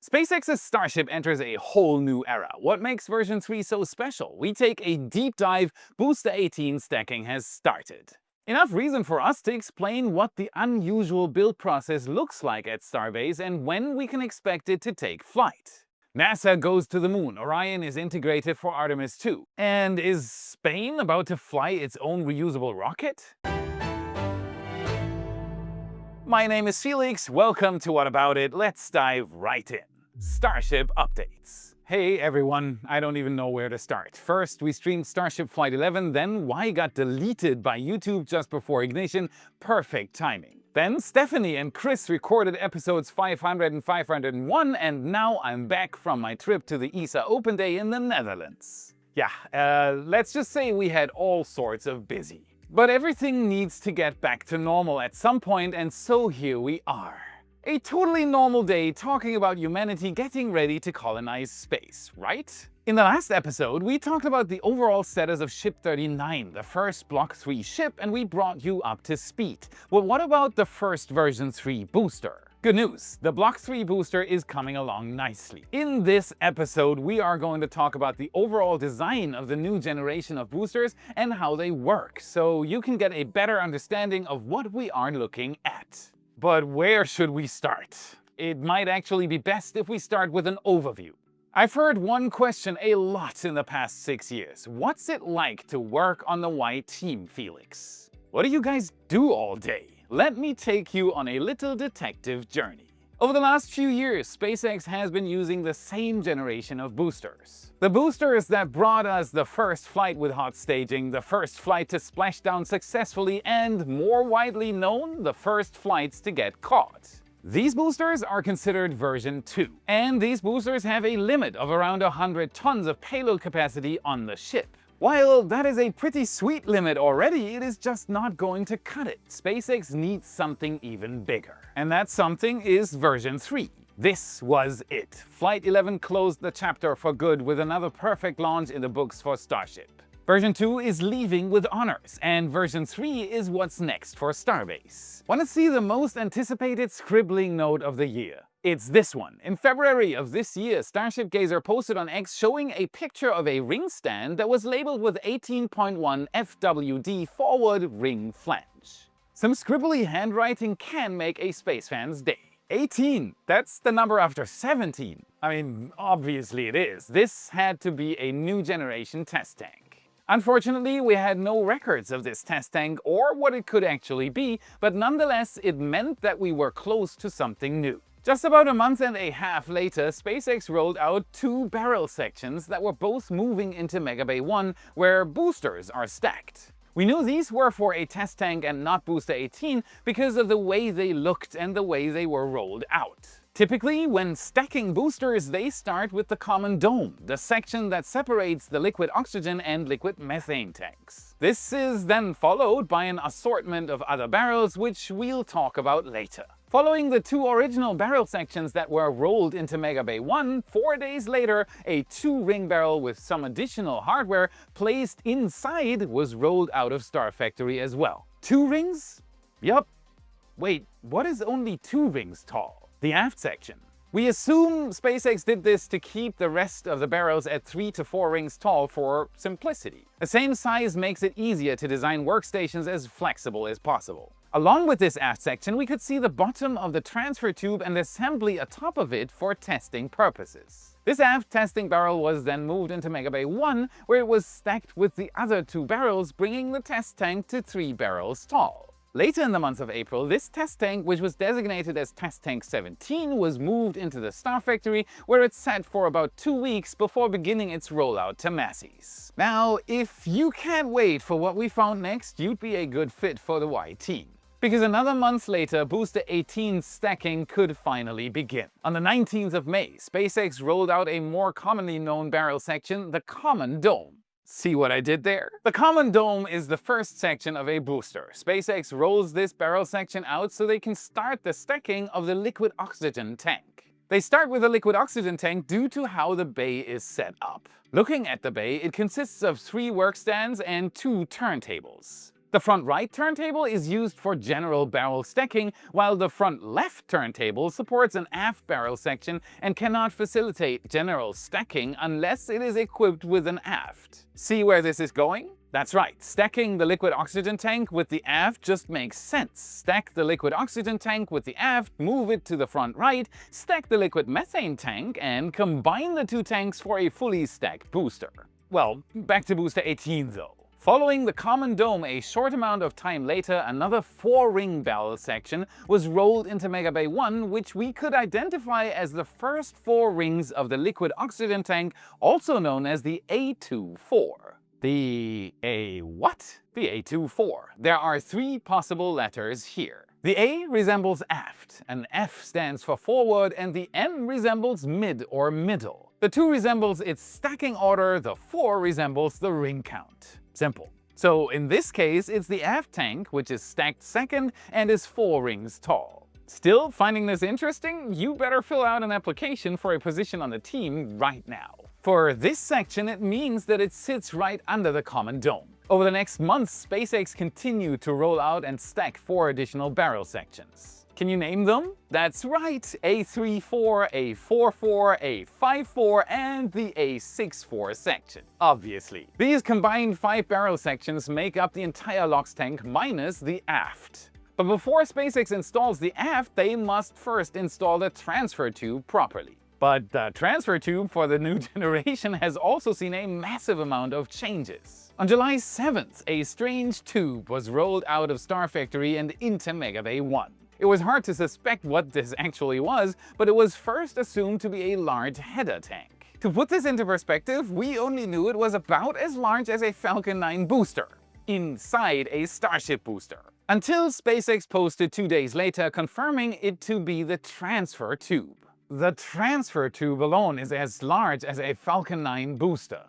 SpaceX's Starship enters a whole new era. What makes version 3 so special? We take a deep dive. Booster 18 stacking has started. Enough reason for us to explain what the unusual build process looks like at Starbase and when we can expect it to take flight. NASA goes to the moon, Orion is integrated for Artemis II. And is Spain about to fly its own reusable rocket? My name is Felix, welcome to What About It, let's dive right in. Starship updates. Hey everyone, I don't even know where to start. First, we streamed Starship Flight 11, then Y got deleted by YouTube just before ignition, perfect timing. Then Stefanie and Cris recorded episodes 500 and 501, and now I'm back from my trip to the ESA Open Day in the Netherlands. Yeah, let's just say we had all sorts of busy. But everything needs to get back to normal at some point, and so here we are. A totally normal day talking about humanity getting ready to colonize space, right? In the last episode, we talked about the overall status of Ship 39, the first Block 3 ship, and we brought you up to speed. Well, what about the first version 3 booster? Good news, the Block 3 booster is coming along nicely. In this episode, we are going to talk about the overall design of the new generation of boosters and how they work, so you can get a better understanding of what we are looking at. But where should we start? It might actually be best if we start with an overview. I've heard one question a lot in the past 6 years. What's it like to work on the Y team, Felix? What do you guys do all day? Let me take you on a little detective journey. Over the last few years, SpaceX has been using the same generation of boosters. The boosters that brought us the first flight with hot staging, the first flight to splash down successfully, and more widely known, the first flights to get caught. These boosters are considered version 2, and these boosters have a limit of around 100 tons of payload capacity on the ship. While that is a pretty sweet limit already, it is just not going to cut it. SpaceX needs something even bigger. And that something is version 3. This was it. Flight 11 closed the chapter for good with another perfect launch in the books for Starship. Version 2 is leaving with honors, and version 3 is what's next for Starbase. Want to see the most anticipated scribbling note of the year? It's this one. In February of this year, Starship Gazer posted on X showing a picture of a ring stand that was labeled with 18.1 FWD forward ring flange. Some scribbly handwriting can make a space fan's day. 18! That's the number after 17. I mean, obviously it is. This had to be a new generation test tank. Unfortunately, we had no records of this test tank or what it could actually be, but nonetheless, it meant that we were close to something new. Just about a month and a half later, SpaceX rolled out 2 barrel sections that were both moving into Megabay 1, where boosters are stacked. We knew these were for a test tank and not Booster 18 because of the way they looked and the way they were rolled out. Typically, when stacking boosters, they start with the common dome, the section that separates the liquid oxygen and liquid methane tanks. This is then followed by an assortment of other barrels, which we'll talk about later. Following the 2 original barrel sections that were rolled into Megabay 1, 4 days later, a 2-ring barrel with some additional hardware placed inside was rolled out of Star Factory as well. 2 rings? Yup. Wait, what is only 2 rings tall? The aft section. We assume SpaceX did this to keep the rest of the barrels at 3 to 4 rings tall for simplicity. The same size makes it easier to design workstations as flexible as possible. Along with this aft section, we could see the bottom of the transfer tube and assembly atop of it for testing purposes. This aft testing barrel was then moved into Megabay 1, where it was stacked with the other 2 barrels, bringing the test tank to 3 barrels tall. Later in the month of April, this test tank, which was designated as Test Tank 17, was moved into the Star Factory, where it sat for about 2 weeks before beginning its rollout to Massey's. Now, if you can't wait for what we found next, you'd be a good fit for the Y team. Because another month later, Booster 18's stacking could finally begin. On the 19th of May, SpaceX rolled out a more commonly known barrel section, the Common Dome. See what I did there? The Common Dome is the first section of a booster. SpaceX rolls this barrel section out so they can start the stacking of the liquid oxygen tank. They start with the liquid oxygen tank due to how the bay is set up. Looking at the bay, it consists of 3 work stands and 2 turntables. The front right turntable is used for general barrel stacking, while the front left turntable supports an aft barrel section and cannot facilitate general stacking unless it is equipped with an aft. See where this is going? That's right, stacking the liquid oxygen tank with the aft just makes sense. Stack the liquid oxygen tank with the aft, move it to the front right, stack the liquid methane tank, and combine the two tanks for a fully stacked booster. Well, back to Booster 18 though. Following the common dome a short amount of time later, another 4-ring barrel section was rolled into Mega Bay 1, which we could identify as the first 4 rings of the liquid oxygen tank, also known as the A24. The A what? The A24. There are 3 possible letters here. The A resembles aft, an F stands for forward, and the M resembles mid or middle. The 2 resembles its stacking order, the 4 resembles the ring count. Simple. So in this case, it's the aft tank, which is stacked second and is 4 rings tall. Still finding this interesting? You better fill out an application for a position on the team right now. For this section, it means that it sits right under the common dome. Over the next months, SpaceX continued to roll out and stack 4 additional barrel sections. Can you name them? That's right, A34, A44, A54, and the A64 section. Obviously. These combined 5 barrel sections make up the entire LOX tank minus the aft. But before SpaceX installs the aft, they must first install the transfer tube properly. But the transfer tube for the new generation has also seen a massive amount of changes. On July 7th, a strange tube was rolled out of Star Factory and into Mega Bay 1. It was hard to suspect what this actually was, but it was first assumed to be a large header tank. To put this into perspective, we only knew it was about as large as a Falcon 9 booster, inside a Starship booster. Until SpaceX posted 2 days later confirming it to be the transfer tube. The transfer tube alone is as large as a Falcon 9 booster.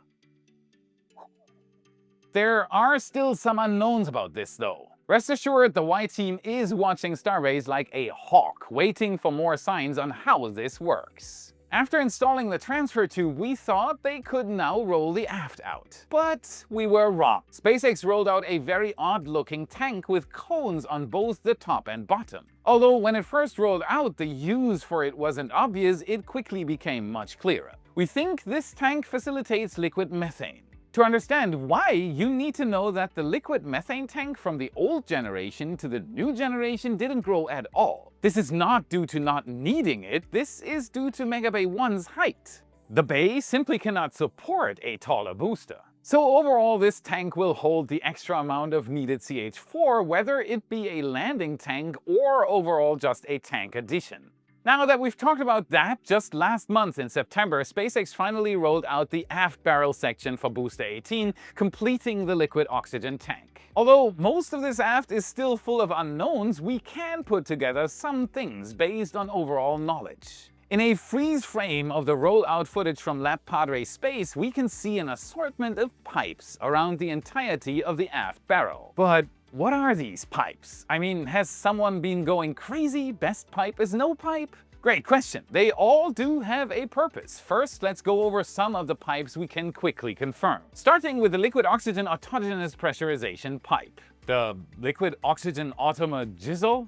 There are still some unknowns about this though. Rest assured, the Y team is watching Starbase like a hawk, waiting for more signs on how this works. After installing the transfer tube, we thought they could now roll the aft out. But we were wrong. SpaceX rolled out a very odd-looking tank with cones on both the top and bottom. Although when it first rolled out, the use for it wasn't obvious, it quickly became much clearer. We think this tank facilitates liquid methane. To understand why, you need to know that the liquid methane tank from the old generation to the new generation didn't grow at all. This is not due to not needing it, this is due to Mega Bay 1's height. The bay simply cannot support a taller booster. So overall, this tank will hold the extra amount of needed CH4, whether it be a landing tank or overall just a tank addition. Now that we've talked about that, just last month in September, SpaceX finally rolled out the aft barrel section for Booster 18, completing the liquid oxygen tank. Although most of this aft is still full of unknowns, we can put together some things based on overall knowledge. In a freeze frame of the rollout footage from Lab Padre Space, we can see an assortment of pipes around the entirety of the aft barrel. But what are these pipes? I mean, has someone been going crazy? Best pipe is no pipe? Great question. They all do have a purpose. First, let's go over some of the pipes we can quickly confirm. Starting with the liquid oxygen autogenous pressurization pipe. The liquid oxygen autogenous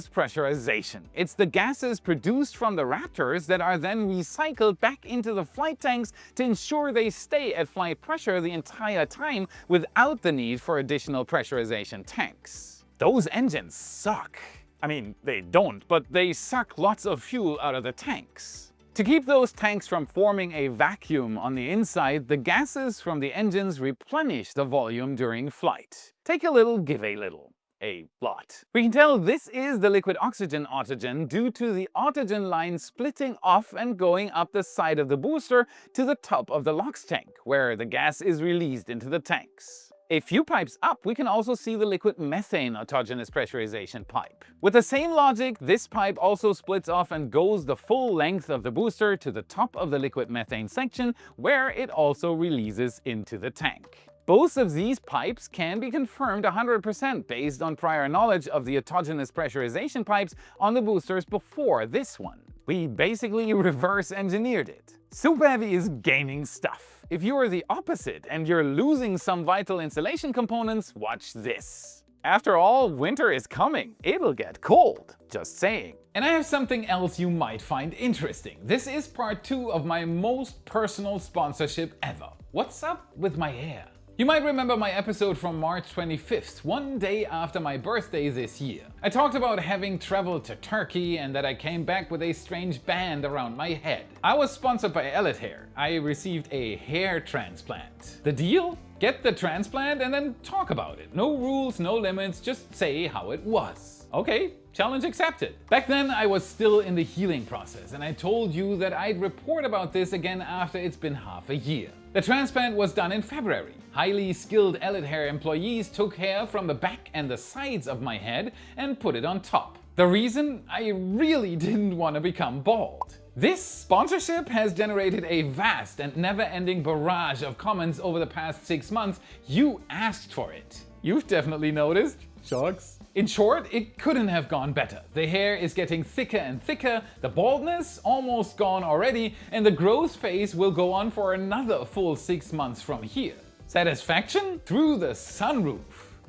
pressurization. It's the gases produced from the Raptors that are then recycled back into the flight tanks to ensure they stay at flight pressure the entire time without the need for additional pressurization tanks. Those engines suck. I mean, they don't, but they suck lots of fuel out of the tanks. To keep those tanks from forming a vacuum on the inside, the gases from the engines replenish the volume during flight. Take a little, give a little. A lot. We can tell this is the liquid oxygen autogen due to the autogen line splitting off and going up the side of the booster to the top of the LOX tank, where the gas is released into the tanks. A few pipes up, we can also see the liquid methane autogenous pressurization pipe. With the same logic, this pipe also splits off and goes the full length of the booster to the top of the liquid methane section, where it also releases into the tank. Both of these pipes can be confirmed 100% based on prior knowledge of the autogenous pressurization pipes on the boosters before this one. We basically reverse engineered it. Super Heavy is gaming stuff. If you are the opposite and you're losing some vital insulation components, watch this. After all, winter is coming. It'll get cold. Just saying. And I have something else you might find interesting. This is part 2 of my most personal sponsorship ever. What's up with my hair? You might remember my episode from March 25th, one day after my birthday this year. I talked about having traveled to Turkey and that I came back with a strange band around my head. I was sponsored by Hair. I received a hair transplant. The deal? Get the transplant and then talk about it. No rules, no limits, just say how it was. Okay, challenge accepted. Back then I was still in the healing process and I told you that I'd report about this again after it's been half a year. The transplant was done in February. Highly skilled Hair employees took hair from the back and the sides of my head and put it on top. The reason? I really didn't want to become bald. This sponsorship has generated a vast and never-ending barrage of comments over the past 6 months. You asked for it. You've definitely noticed. Shucks. In short, it couldn't have gone better. The hair is getting thicker and thicker, the baldness almost gone already, and the growth phase will go on for another full 6 months from here. Satisfaction? Through the sunroof.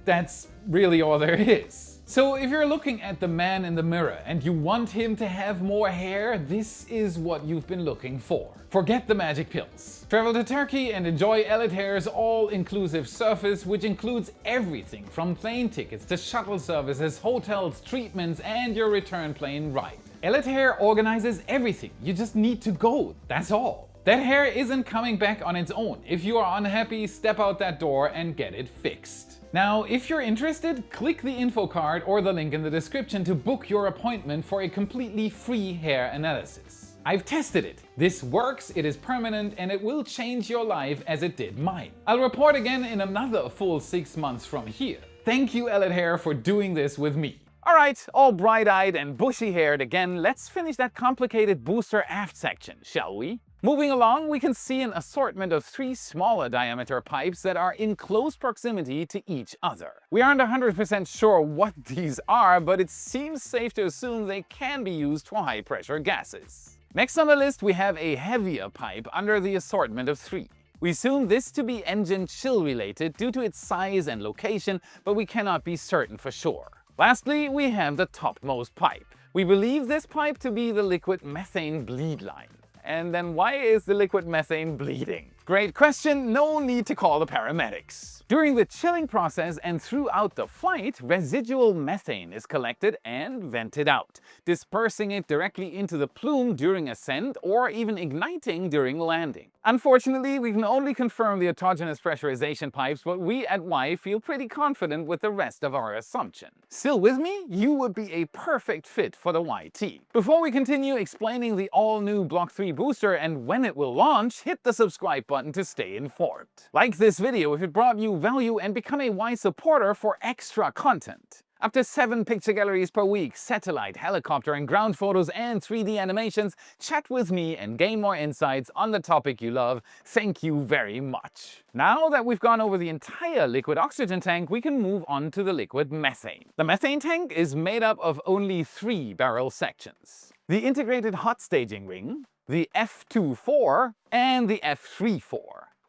That's really all there is. So if you're looking at the man in the mirror and you want him to have more hair, this is what you've been looking for. Forget the magic pills. Travel to Turkey and enjoy Hair's all-inclusive service, which includes everything from plane tickets to shuttle services, hotels, treatments, and your return plane ride. Hair organizes everything. You just need to go. That's all. That hair isn't coming back on its own. If you are unhappy, step out that door and get it fixed. Now, if you're interested, click the info card or the link in the description to book your appointment for a completely free hair analysis. I've tested it. This works, it is permanent, and it will change your life as it did mine. I'll report again in another full 6 months from here. Thank you, Hair, for doing this with me. Alright, all bright-eyed and bushy-haired again, let's finish that complicated booster aft section, shall we? Moving along, we can see an assortment of 3 smaller diameter pipes that are in close proximity to each other. We aren't 100% sure what these are, but it seems safe to assume they can be used for high-pressure gases. Next on the list, we have a heavier pipe under the assortment of 3. We assume this to be engine chill related due to its size and location, but we cannot be certain for sure. Lastly, we have the topmost pipe. We believe this pipe to be the liquid methane bleed line. And then why is the liquid methane bleeding? Great question, no need to call the paramedics. During the chilling process and throughout the flight, residual methane is collected and vented out, dispersing it directly into the plume during ascent or even igniting during landing. Unfortunately, we can only confirm the autogenous pressurization pipes, but we at Y feel pretty confident with the rest of our assumption. Still with me? You would be a perfect fit for the YT. Before we continue explaining the all-new Block 3 booster and when it will launch, hit the subscribe button to stay informed. Like this video if it brought you value and become a Y supporter for extra content. Up to 7 picture galleries per week, satellite, helicopter and ground photos and 3D animations. Chat with me and gain more insights on the topic you love. Thank you very much. Now that we've gone over the entire liquid oxygen tank, we can move on to the liquid methane. The methane tank is made up of only 3 barrel sections. The integrated hot staging ring, the F24 and the F34.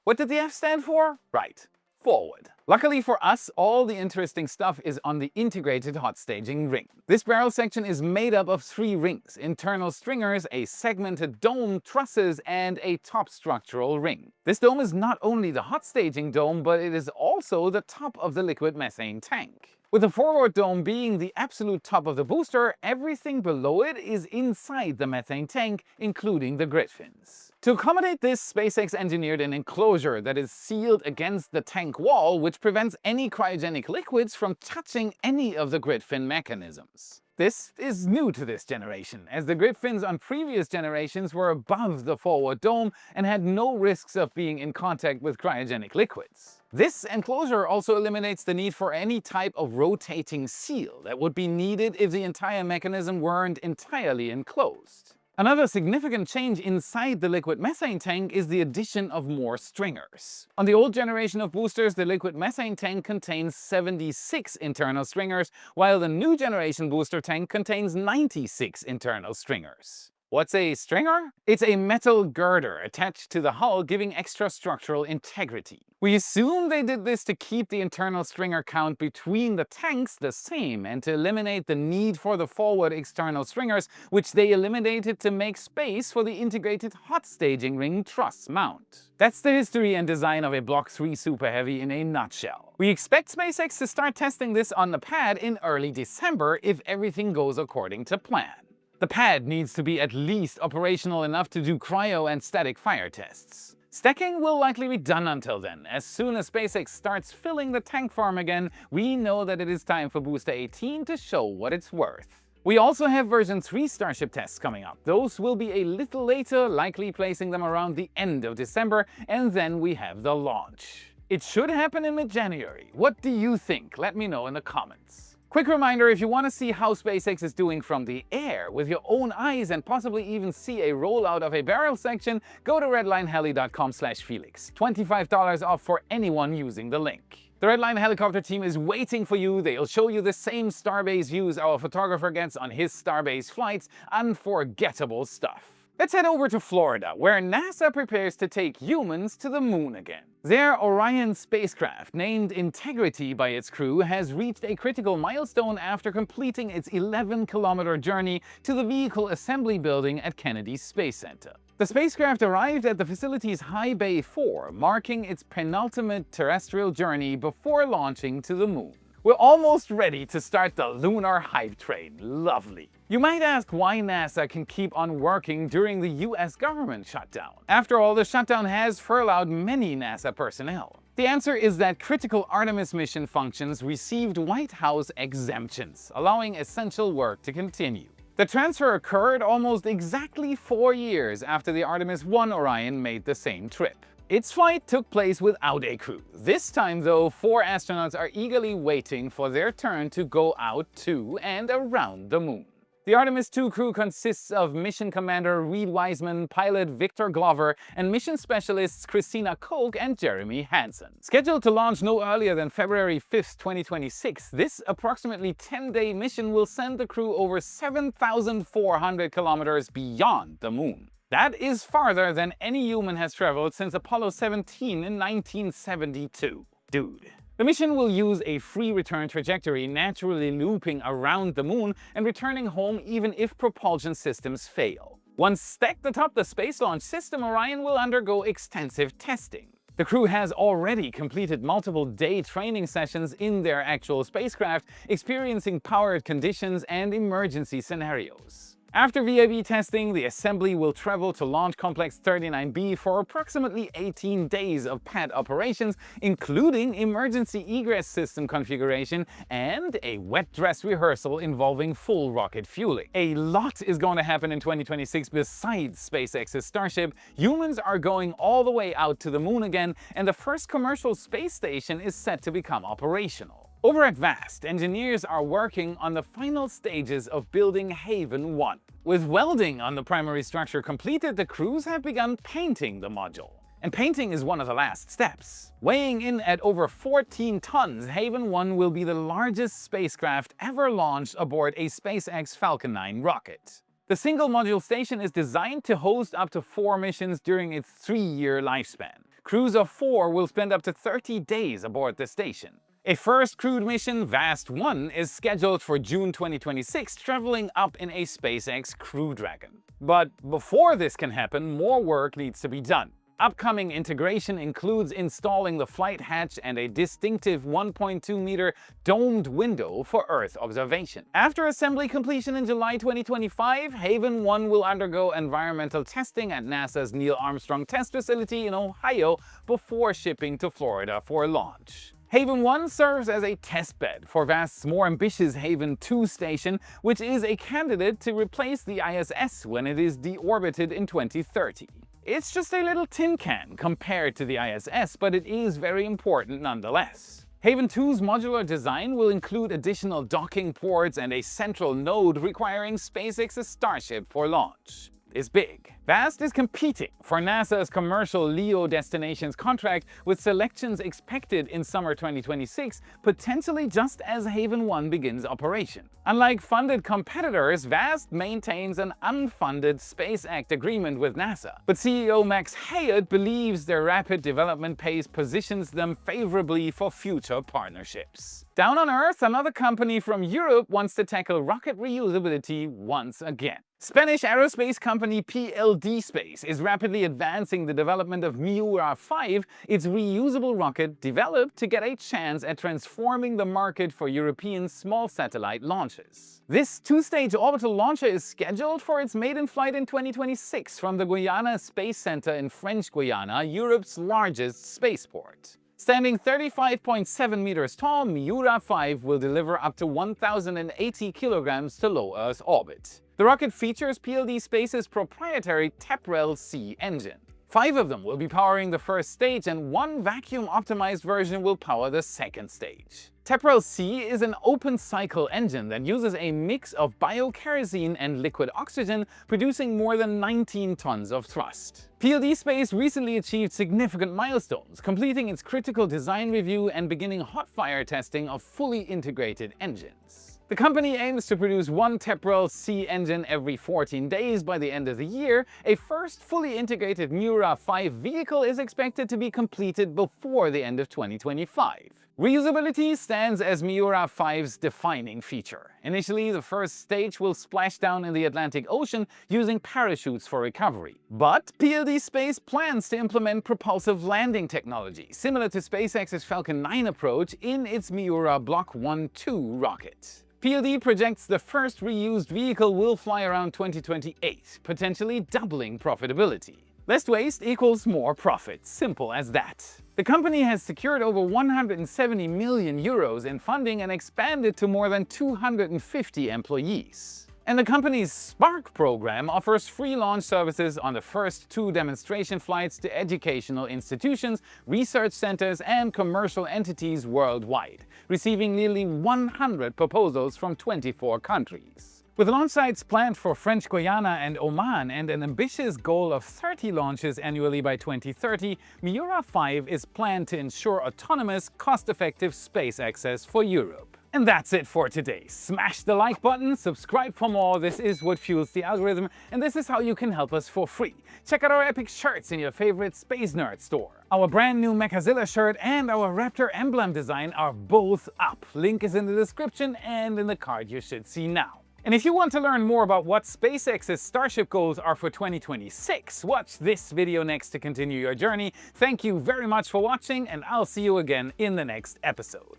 What did the F stand for? Right, forward. Luckily for us, all the interesting stuff is on the integrated hot staging ring. This barrel section is made up of 3 rings, internal stringers, a segmented dome, trusses, and a top structural ring. This dome is not only the hot staging dome, but it is also the top of the liquid methane tank. With the forward dome being the absolute top of the booster, everything below it is inside the methane tank, including the grid fins. To accommodate this, SpaceX engineered an enclosure that is sealed against the tank wall, which prevents any cryogenic liquids from touching any of the grid fin mechanisms. This is new to this generation, as the grid fins on previous generations were above the forward dome and had no risks of being in contact with cryogenic liquids. This enclosure also eliminates the need for any type of rotating seal that would be needed if the entire mechanism weren't entirely enclosed. Another significant change inside the liquid methane tank is the addition of more stringers. On the old generation of boosters, the liquid methane tank contains 76 internal stringers, while the new generation booster tank contains 96 internal stringers. What's a stringer? It's a metal girder attached to the hull, giving extra structural integrity. We assume they did this to keep the internal stringer count between the tanks the same and to eliminate the need for the forward external stringers, which they eliminated to make space for the integrated hot staging ring truss mount. That's the history and design of a Block 3 Super Heavy in a nutshell. We expect SpaceX to start testing this on the pad in early December if everything goes according to plan. The pad needs to be at least operational enough to do cryo and static fire tests. Stacking will likely be done until then. As soon as SpaceX starts filling the tank farm again, we know that it is time for Booster 18 to show what it's worth. We also have version 3 Starship tests coming up. Those will be a little later, likely placing them around the end of December, and then we have the launch. It should happen in mid-January. What do you think? Let me know in the comments. Quick reminder, if you want to see how SpaceX is doing from the air with your own eyes and possibly even see a rollout of a barrel section, go to redlineheli.com/Felix. $25 off for anyone using the link. The Redline helicopter team is waiting for you. They'll show you the same Starbase views our photographer gets on his Starbase flights. Unforgettable stuff. Let's head over to Florida, where NASA prepares to take humans to the moon again. Their Orion spacecraft, named Integrity by its crew, has reached a critical milestone after completing its 11-kilometer journey to the vehicle assembly building at Kennedy Space Center. The spacecraft arrived at the facility's High Bay 4, marking its penultimate terrestrial journey before launching to the moon. We're almost ready to start the lunar hype train. Lovely. You might ask why NASA can keep on working during the US government shutdown. After all, the shutdown has furloughed many NASA personnel. The answer is that critical Artemis mission functions received White House exemptions, allowing essential work to continue. The transfer occurred almost exactly 4 years after the Artemis I Orion made the same trip. Its flight took place without a crew. This time, though, 4 astronauts are eagerly waiting for their turn to go out to and around the moon. The Artemis II crew consists of Mission Commander Reed Wiseman, pilot Victor Glover, and mission specialists Christina Koch and Jeremy Hansen. Scheduled to launch no earlier than February 5, 2026, this approximately 10-day mission will send the crew over 7,400 kilometers beyond the moon. That is farther than any human has traveled since Apollo 17 in 1972. Dude. The mission will use a free return trajectory, naturally looping around the moon and returning home even if propulsion systems fail. Once stacked atop the Space Launch System, Orion will undergo extensive testing. The crew has already completed multiple day training sessions in their actual spacecraft, experiencing powered conditions and emergency scenarios. After VIB testing, the assembly will travel to Launch Complex 39B for approximately 18 days of pad operations, including emergency egress system configuration and a wet dress rehearsal involving full rocket fueling. A lot is going to happen in 2026 besides SpaceX's Starship. Humans are going all the way out to the moon again, and the first commercial space station is set to become operational. Over at VAST, engineers are working on the final stages of building Haven 1. With welding on the primary structure completed, the crews have begun painting the module. And painting is one of the last steps. Weighing in at over 14 tons, Haven 1 will be the largest spacecraft ever launched aboard a SpaceX Falcon 9 rocket. The single module station is designed to host up to 4 missions during its 3-year lifespan. Crews of 4 will spend up to 30 days aboard the station. A first crewed mission, VAST-1, is scheduled for June 2026, traveling up in a SpaceX Crew Dragon. But before this can happen, more work needs to be done. Upcoming integration includes installing the flight hatch and a distinctive 1.2-meter domed window for Earth observation. After assembly completion in July 2025, Haven 1 will undergo environmental testing at NASA's Neil Armstrong Test Facility in Ohio before shipping to Florida for launch. Haven 1 serves as a testbed for VAST's more ambitious Haven 2 station, which is a candidate to replace the ISS when it is deorbited in 2030. It's just a little tin can compared to the ISS, but it is very important nonetheless. Haven 2's modular design will include additional docking ports and a central node requiring SpaceX's Starship for launch. Is big. VAST is competing for NASA's commercial LEO destinations contract with selections expected in summer 2026, potentially just as Haven 1 begins operation. Unlike funded competitors, VAST maintains an unfunded Space Act agreement with NASA. But CEO Max Heuer believes their rapid development pace positions them favorably for future partnerships. Down on Earth, another company from Europe wants to tackle rocket reusability once again. Spanish aerospace company PLD Space is rapidly advancing the development of Miura 5, its reusable rocket developed to get a chance at transforming the market for European small satellite launches. This two-stage orbital launcher is scheduled for its maiden flight in 2026 from the Guyana Space Center in French Guiana, Europe's largest spaceport. Standing 35.7 meters tall, Miura 5 will deliver up to 1,080 kilograms to low Earth orbit. The rocket features PLD Space's proprietary TEPREL-C engine. 5 of them will be powering the first stage, and one vacuum-optimized version will power the second stage. TEPREL-C is an open-cycle engine that uses a mix of biokerosene and liquid oxygen, producing more than 19 tons of thrust. PLD Space recently achieved significant milestones, completing its critical design review and beginning hot fire testing of fully integrated engines. The company aims to produce one TEPREL-C engine every 14 days by the end of the year. A first fully integrated Miura 5 vehicle is expected to be completed before the end of 2025. Reusability stands as Miura 5's defining feature. Initially, the first stage will splash down in the Atlantic Ocean using parachutes for recovery. But PLD Space plans to implement propulsive landing technology, similar to SpaceX's Falcon 9 approach, in its Miura Block 1-2 rocket. PLD projects the first reused vehicle will fly around 2028, potentially doubling profitability. Less waste equals more profit, simple as that. The company has secured over 170 million euros in funding and expanded to more than 250 employees. And the company's Spark program offers free launch services on the first 2 demonstration flights to educational institutions, research centers, and commercial entities worldwide, receiving nearly 100 proposals from 24 countries. With launch sites planned for French Guiana and Oman and an ambitious goal of 30 launches annually by 2030, Miura 5 is planned to ensure autonomous, cost-effective space access for Europe. And that's it for today. Smash the like button, subscribe for more. This is what fuels the algorithm, and this is how you can help us for free. Check out our epic shirts in your favorite Space Nerd store. Our brand new Mechazilla shirt and our Raptor emblem design are both up. Link is in the description and in the card you should see now. And if you want to learn more about what SpaceX's Starship goals are for 2026, watch this video next to continue your journey. Thank you very much for watching, and I'll see you again in the next episode.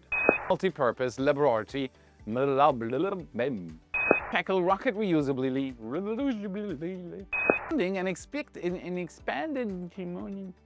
Multi-purpose laboratory tackle rocket reusably and expanded